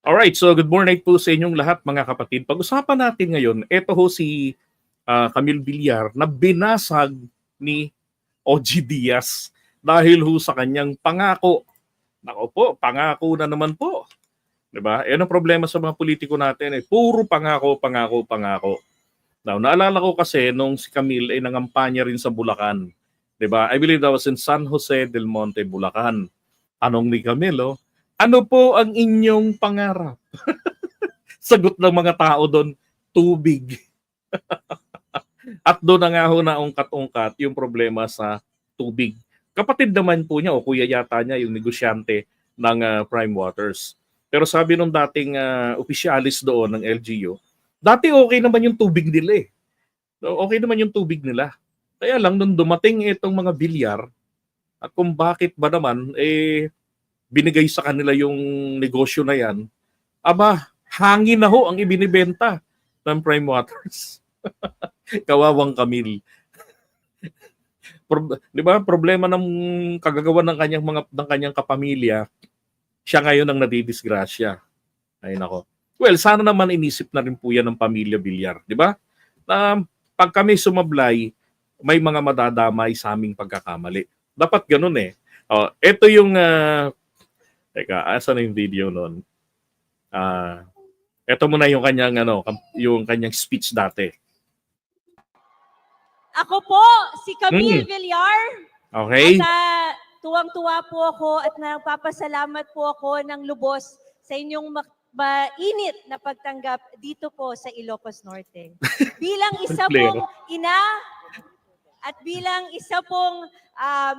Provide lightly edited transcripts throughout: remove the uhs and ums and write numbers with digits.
Alright, so good morning po sa inyong lahat mga kapatid. Pag-usapan natin ngayon, eto ho si Camille Villar na binasag ni OG Diaz dahil ho sa kanyang pangako. Nako po, pangako na naman po. 'Di ba? Yan ang problema sa mga politiko natin, puro pangako, pangako, pangako. Now, naalala ko kasi nung si Camille ay nangampanya rin sa Bulacan. 'Di ba? I believe that was in San Jose del Monte, Bulacan. Tanong ni Camille, ano po ang inyong pangarap? Sagot ng mga tao doon, tubig. At doon na nga ho na ungkat-ungkat yung problema sa tubig. Kapatid naman po niya o kuya yata niya yung negosyante ng Prime Waters. Pero sabi nung dating opisyalis doon ng LGU, dati okay naman yung tubig nila eh. Okay naman yung tubig nila. Kaya lang nung dumating itong mga bilyar at kung bakit ba naman binigay sa kanila yung negosyo na yan, aba, hangin na ho ang ibinibenta ng Prime Waters. Kawawang Camille. Di ba? Problema ng kagagawa ng kanyang kapamilya, siya ngayon ang nadidisgrasya. Ay nako. Well, sana naman inisip na rin po yan ng pamilya Villar, di ba? Na pag kami sumablay, may mga madadamay sa aming pagkakamali. Dapat ganun eh. Ito yung teka, asan na yung video noon? Ito muna yung kanyang speech dati. Ako po, si Camille Villar. Okay. At tuwang-tuwa po ako at nagpapasalamat po ako ng lubos sa inyong mainit na pagtanggap dito po sa Ilocos Norte. Bilang isa pong ina at bilang isa pong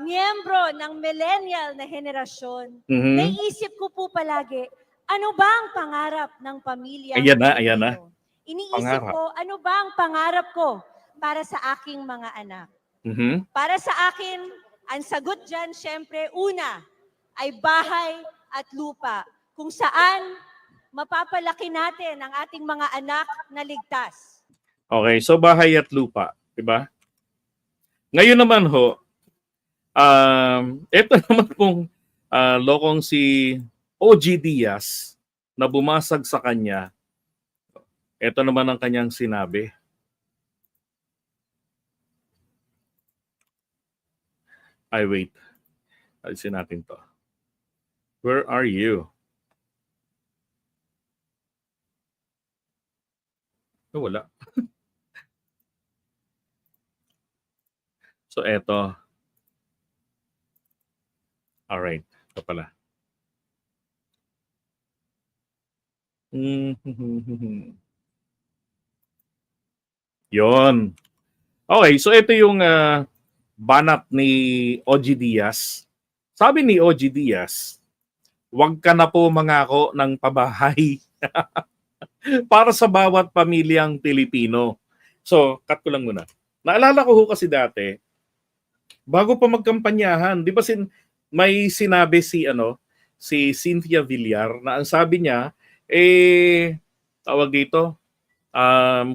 miyembro ng millennial na henerasyon, naisip ko po palagi, ano ba ang pangarap ng pamilya? Ayan na. Iniisip ko, ano ba ang pangarap ko para sa aking mga anak? Para sa akin, ang sagot dyan, syempre, una, ay bahay at lupa, kung saan mapapalaki natin ang ating mga anak na ligtas. Okay, so bahay at lupa, di ba? Ngayon naman ho, ito naman pong lokong si OG Diaz na bumasag sa kanya. Ito naman ang kanyang sinabi. Ay, wait. Alisin natin to. Where are you? Oh, wala. So, eto. Alright. Ito pala. Yon. Okay, so ito yung banat ni OG Diaz. Sabi ni OG Diaz, huwag ka na po mangako ng pabahay para sa bawat pamilyang Pilipino. So, cut ko lang muna. Naalala ko ho kasi dati, bago pa magkampanyahan, di ba may sinabi si Cynthia Villar na ang sabi niya, tawag dito,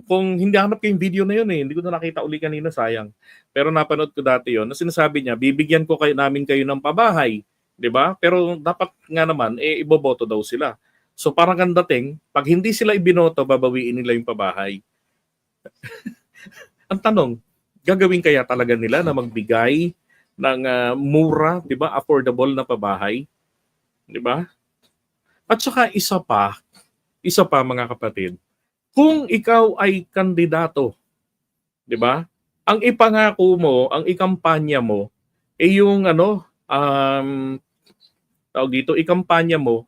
kung hindi hanap ko yung video na yun hindi ko na nakita uli kanina, sayang. Pero napanood ko dati yon na sinasabi niya, bibigyan ko namin kayo ng pabahay, di ba? Pero dapat nga naman, iboboto daw sila. So parang ang dating, pag hindi sila ibinoto, babawiin nila yung pabahay. Ang tanong, gagawin kaya talaga nila na magbigay ng mura, di ba? Affordable na pabahay, di ba? At saka isa pa mga kapatid, kung ikaw ay kandidato, di ba? Ang ipangako mo, ang ikampanya mo, yung tawag dito, ikampanya mo,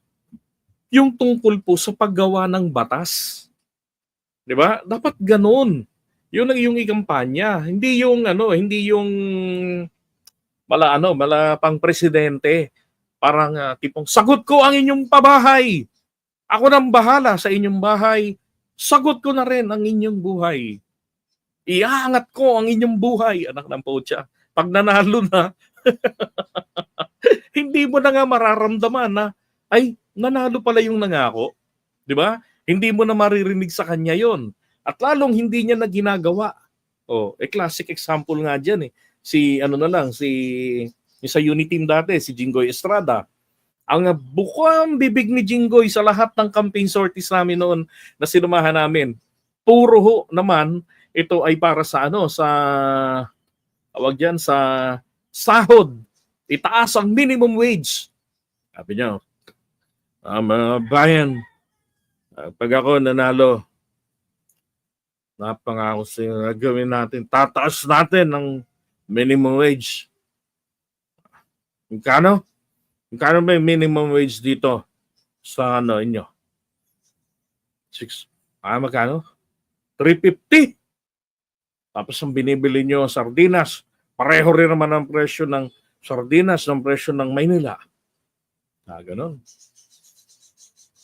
yung tungkol po sa paggawa ng batas. Di ba? Dapat ganun. Yun ang iyong ikampanya. Hindi yung mala pang presidente. Parang tipong, sagot ko ang inyong pabahay. Ako nang bahala sa inyong bahay. Sagot ko na rin ang inyong buhay. Iaangat ko ang inyong buhay. Anak ng potya. Pag nanalo na, hindi mo na nga mararamdaman na, ay, nanalo pala yung nangako. Di ba? Hindi mo na maririnig sa kanya yon. At lalong hindi niya na ginagawa. Classic example nga dyan . Si sa Uniteam dati, si Jinggoy Estrada. Ang bukang bibig ni Jinggoy sa lahat ng campaign sorties namin noon na sinumahan namin, puro ho naman ito ay para sa ano, sa tawag diyan, sa sahod. Itaas ang minimum wage. Sabi niya, mga bayan, pag ako nanalo, napangako sa'yo, gawin natin, tataas natin ang minimum wage. Magkano? Magkano ba yung minimum wage dito sa ano inyo? Magkano? 350. Tapos ang binibili nyo sardinas, pareho rin naman ang presyo ng sardinas ng presyo ng Maynila. Ganun.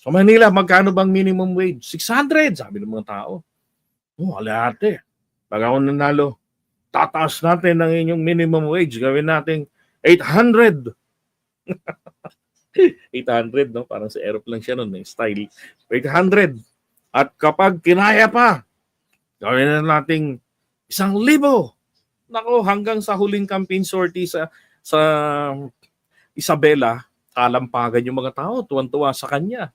Sa Manila, magkano bang minimum wage? 600, sabi ng mga tao. Alate. Pag ako nanalo, tataas natin ang inyong minimum wage. Gawin natin 800. 800, no? Parang sa aeroplane siya nun, style. 800. At kapag kinaya pa, gawin na natin 1,000. Nako, hanggang sa huling campaign sortie sa Isabela, kalampagan yung mga tao, tuwan-tuwa sa kanya.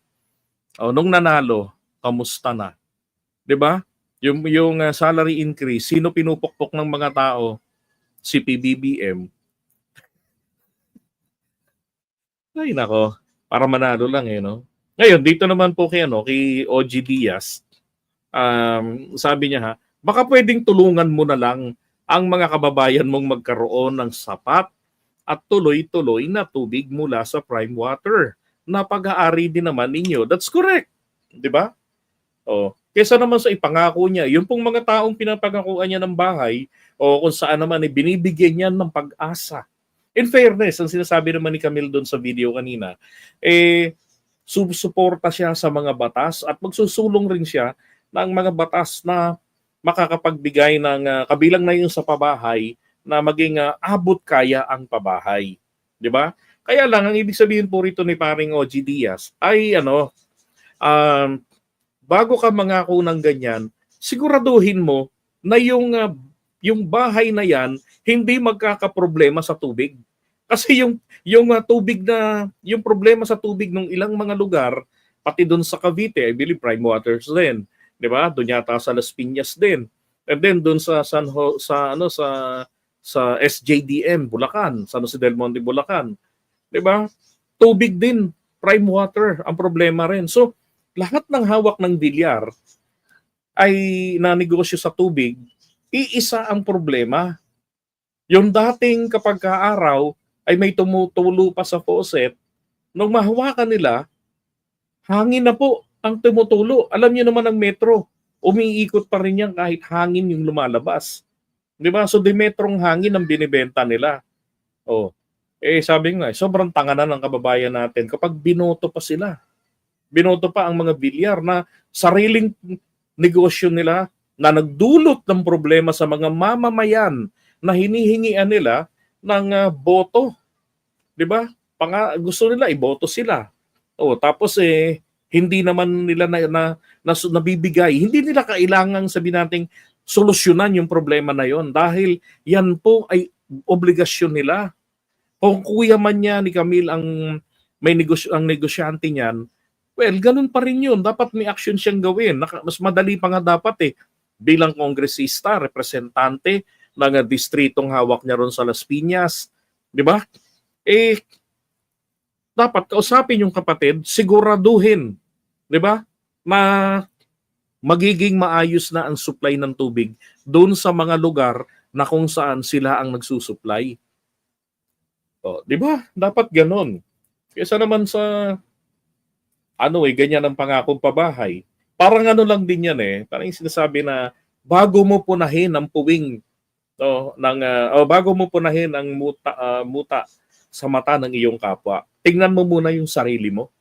Nung nanalo, kamusta na? 'Di ba? Yung salary increase, sino pinupukpok ng mga tao? Si PBBM. Ay nako, para manalo lang no. Ngayon, dito naman po kay OG Diaz, sabi niya baka pwedeng tulungan mo na lang ang mga kababayan mong magkaroon ng sapat at tuloy-tuloy na tubig mula sa prime water na pag-aari din naman ninyo. That's correct. 'Di ba? Kesa naman sa ipangako niya, yung pong mga taong pinapagakuan niya ng bahay o kung saan naman binibigyan niya ng pag-asa. In fairness, ang sinasabi naman ni Camille doon sa video kanina, susuporta siya sa mga batas at magsusulong rin siya ng mga batas na makakapagbigay ng kabilang na yung sa pabahay na maging abot kaya ang pabahay. 'Di ba? Kaya lang, ang ibig sabihin po rito ni paring OG Diaz ay bago ka mangako ng ganyan, siguraduhin mo na yung bahay na yan hindi magkakaproblema sa tubig. Kasi yung tubig yung problema sa tubig ng ilang mga lugar, pati doon sa Cavite, I believe prime waters din, 'di ba? Doon yata sa Las Piñas din. And then doon sa sa SJDM Bulacan, San Jose del Monte Bulacan, 'di ba? Tubig din, prime water ang problema rin. So, lahat ng hawak ng bilyar ay nanegosyo sa tubig, iisa ang problema. Yung dating kapag kaaraw ay may tumutulo pa sa faucet, nung mahawakan nila, hangin na po ang tumutulo. Alam niyo naman ang metro, umiikot pa rin yan kahit hangin yung lumalabas. Di ba? So, dimetrong hangin ang binibenta nila. Sabi nga, sobrang tanga na ng kababayan natin kapag binoto pa sila. Binoto pa ang mga bilyar na sariling negosyo nila na nagdulot ng problema sa mga mamamayan na hinihingian nila ng boto. 'Di ba? Gusto nila iboto sila. Tapos hindi naman nila nabibigay. Hindi nila kailangang sabi nating solusyonan yung problema na yon dahil yan po ay obligasyon nila. Kung kuya man niya ni Camille ang ang negosyante niyan, well, ganun pa rin yun. Dapat may action siyang gawin. Mas madali pa nga dapat bilang kongresista, representante ng distritong hawak niya ron sa Las Piñas. Di ba? Dapat kausapin yung kapatid, siguraduhin. Di ba? Na magiging maayos na ang supply ng tubig doon sa mga lugar na kung saan sila ang nagsusupply. Di ba? Dapat ganon. Kesa naman sa ganyan ang pangakong pabahay. Parang lang din yan Parang yung sinasabi na bago mo punahin ang puwing bago mo punahin ang muta sa mata ng iyong kapwa, tingnan mo muna yung sarili mo.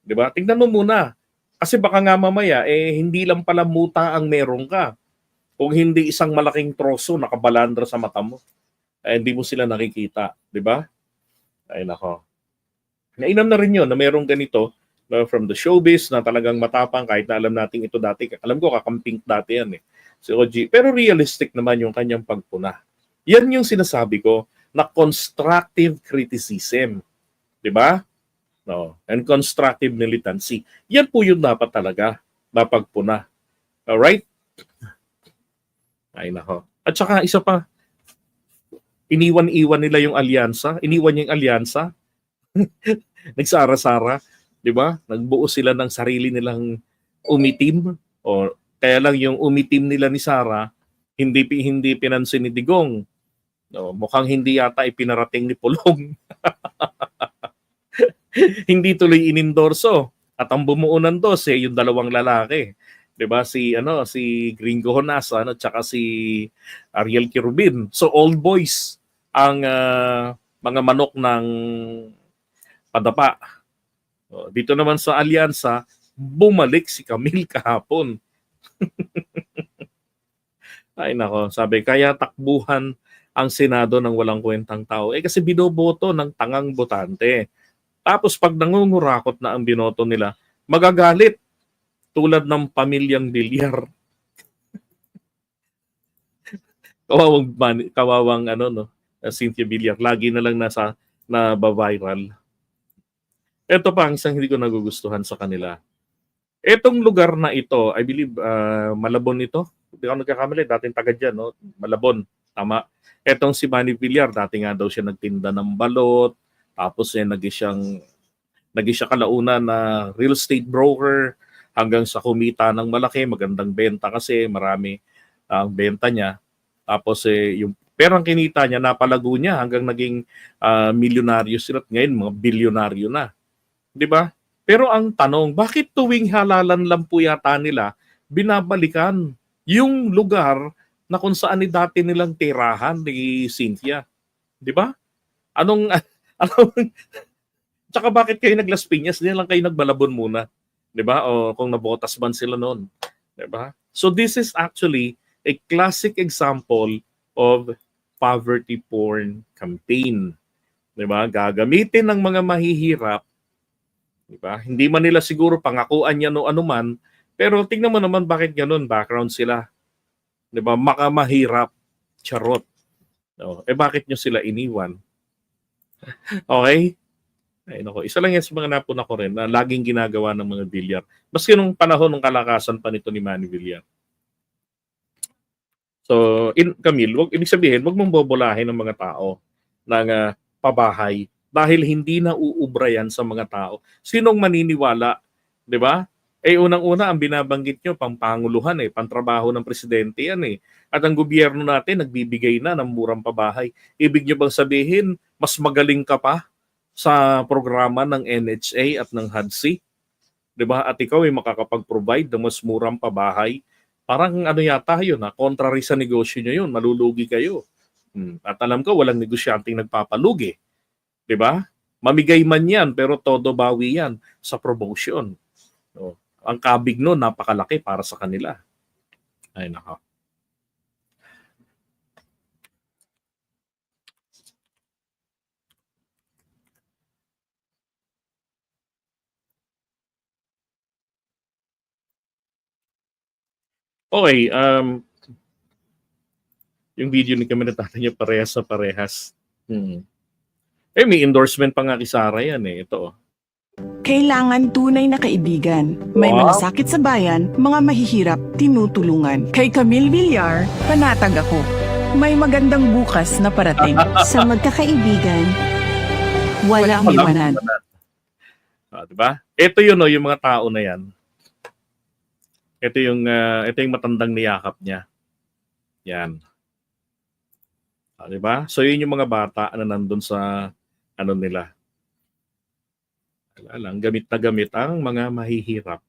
'Di ba? Tingnan mo muna. Kasi baka nga mamaya hindi lang pala muta ang meron ka. Kung hindi isang malaking troso nakabalandra sa mata mo. Hindi mo sila nakikita, 'di ba? Ay nako. Nainam na rin 'yon na merong ganito from the showbiz na talagang matapang kahit na alam natin ito dati. Alam ko kakamping dati yan si OG. Pero realistic naman yung kanyang pagpuna. Yan yung sinasabi ko na constructive criticism. 'Di ba? No, and constructive militancy. Yan po yung dapat talaga mapagpuna. Alright? Ay nako. At saka isa pa, iniwan-iwan nila yung alyansa. Iniwan niya yung alyansa. Nagsara-sara. Di ba? Nagbuo sila ng sarili nilang umitim. O kaya lang yung umitim nila ni Sara, hindi pinansin ni Digong. No, mukhang hindi yata ipinarating ni Pulong. Hindi tuloy inendorso. At ang bumuo ng 12, yung dalawang lalaki. 'Di ba? Si Gringo Honasa tsaka si Ariel Kirubin. So old boys ang mga manok ng padapa. Dito naman sa alyansa, bumalik si Camille kahapon. Ay nako, sabi kaya takbuhan ang Senado ng walang kwentang tao. Kasi binoboto ng tangang botante. Tapos pag nangungurakot na ang binoto nila, magagalit tulad ng pamilyang Bilyar. Kawawang Cynthia Bilyar, lagi na lang nabaviral. Ito pa ang isang hindi ko nagugustuhan sa kanila. Etong lugar na ito, I believe Malabon ito. Hindi ako nagkakamali, dating taga dyan, no? Malabon, tama. Etong si Manny Villar, dati nga daw siya nagtinda ng balot, tapos naging siya kalauna na real estate broker hanggang sa kumita ng malaki, magandang benta kasi marami ang benta niya. Tapos yung perang kinita niya, napalago niya hanggang naging milyonaryo sila at ngayon mga bilyonaryo na. 'Di ba? Pero ang tanong, bakit tuwing halalan lang po yata nila, binabalikan yung lugar na kung saan dati nilang tirahan ni Cynthia? 'Di ba? Anong Tsaka bakit kayo naglas Piñas? Hindi lang kayo nagbalabon muna. 'Di ba? O kung nabotas man sila noon. 'Di ba? So this is actually a classic example of poverty porn campaign. 'Di ba? Gagamitin ng mga mahihirap. 'Di ba? Hindi man nila siguro pangakuan yan o anuman, pero tingnan mo naman bakit ganun, background sila. 'Di ba? Makamahirap. Charot. No? Bakit nyo sila iniwan? Okay? Ay, nako. Isa lang yan sa mga napuna ko rin na laging ginagawa ng mga Villar. Maski nung panahon ng kalakasan pa nito ni Manny Villar. So, Camille, ibig sabihin, wag mong bobolahin ng mga tao ng pabahay dahil hindi na uubra yan sa mga tao. Sinong maniniwala? Di ba? Unang-una, ang binabanggit nyo, pampanguluhan pantrabaho ng presidente yan At ang gobyerno natin, nagbibigay na ng murang pabahay. Ibig nyo bang sabihin, mas magaling ka pa sa programa ng NHA at ng HUD-C? 'Di ba? At ikaw ay makakapag-provide ng mas murang pabahay. Parang yata yun, contrary sa negosyo nyo yun, malulugi kayo. At alam ko, walang negosyanteng nagpapalugi. 'Di ba? Mamigay man yan, pero todo bawi yan sa promotion. So, ang kabig nun, napakalaki para sa kanila. Ay, nako. Okay, yung video ni Camille tatay niya parehas sa parehas. May endorsement pa nga kay Sara yan Ito. Kailangan tunay na kaibigan. May Wow. malasakit sa bayan, mga mahihirap, tinutulungan. Kay Camille Villar, panatag ako. May magandang bukas na parating. Sa magkakaibigan, Walang iwanan. Diba? Ito yun yung mga tao na yan. Ito yung matandang niyakap niya. Yan. Diba? So yun yung mga bata na nandun sa nila. Wala lang, gamit na gamit ang mga mahihirap.